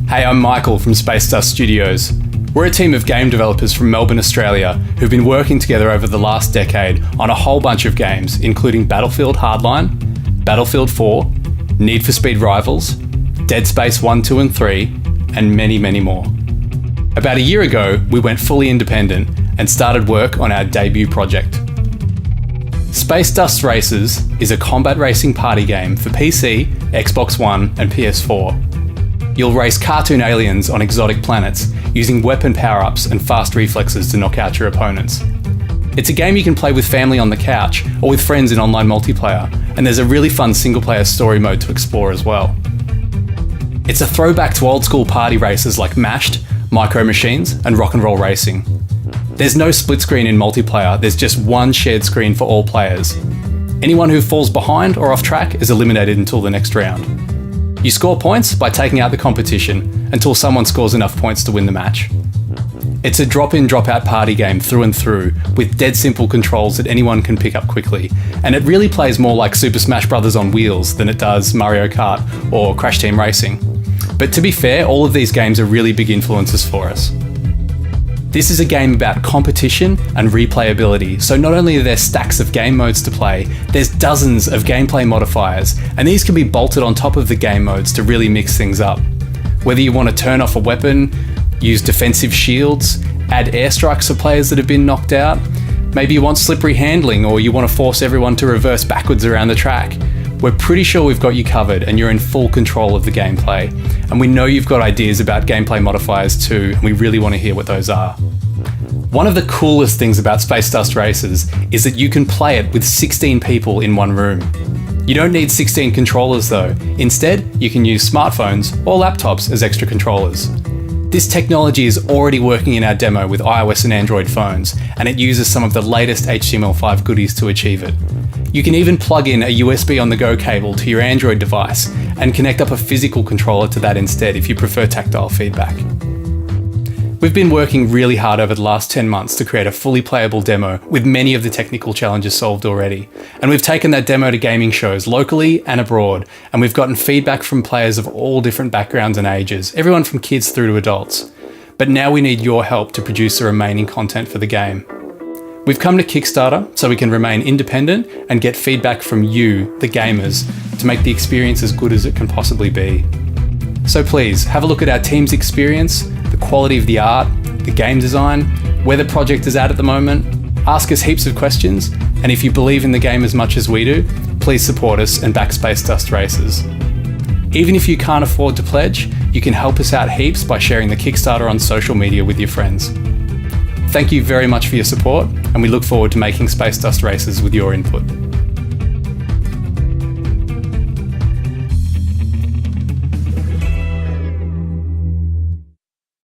Hey, I'm Michael from Space Dust Studios. We're a team of game developers from Melbourne, Australia, who've been working together over the last decade on a whole bunch of games, including Battlefield Hardline, Battlefield 4, Need for Speed Rivals, Dead Space 1, 2 and 3, and many, many more. About a year ago, we went fully independent and started work on our debut project. Space Dust Races is a combat racing party game for PC, Xbox One, and PS4. You'll race cartoon aliens on exotic planets, using weapon power-ups and fast reflexes to knock out your opponents. It's a game you can play with family on the couch, or with friends in online multiplayer, and there's a really fun single-player story mode to explore as well. It's a throwback to old-school party races like Mashed, Micro Machines, and Rock and Roll Racing. There's no split screen in multiplayer, there's just one shared screen for all players. Anyone who falls behind or off track is eliminated until the next round. You score points by taking out the competition until someone scores enough points to win the match. It's a drop-in, drop-out party game through and through, with dead simple controls that anyone can pick up quickly, and it really plays more like Super Smash Bros. On wheels than it does Mario Kart or Crash Team Racing. But to be fair, all of these games are really big influences for us. This is a game about competition and replayability, so not only are there stacks of game modes to play, there's dozens of gameplay modifiers, and these can be bolted on top of the game modes to really mix things up. Whether you want to turn off a weapon, use defensive shields, add airstrikes for players that have been knocked out, maybe you want slippery handling or you want to force everyone to reverse backwards around the track. We're pretty sure we've got you covered and you're in full control of the gameplay. And we know you've got ideas about gameplay modifiers too, and we really want to hear what those are. One of the coolest things about Space Dust Races is that you can play it with 16 people in one room. You don't need 16 controllers though. Instead, you can use smartphones or laptops as extra controllers. This technology is already working in our demo with iOS and Android phones, and it uses some of the latest HTML5 goodies to achieve it. You can even plug in a USB on-the-go cable to your Android device and connect up a physical controller to that instead if you prefer tactile feedback. We've been working really hard over the last 10 months to create a fully playable demo with many of the technical challenges solved already. And we've taken that demo to gaming shows locally and abroad, and we've gotten feedback from players of all different backgrounds and ages, everyone from kids through to adults. But now we need your help to produce the remaining content for the game. We've come to Kickstarter so we can remain independent and get feedback from you, the gamers, to make the experience as good as it can possibly be. So please, have a look at our team's experience, the quality of the art, the game design, where the project is at the moment. Ask us heaps of questions, and if you believe in the game as much as we do, please support us and back Space Dust Races. Even if you can't afford to pledge, you can help us out heaps by sharing the Kickstarter on social media with your friends. Thank you very much for your support, and we look forward to making Space Dust Races with your input.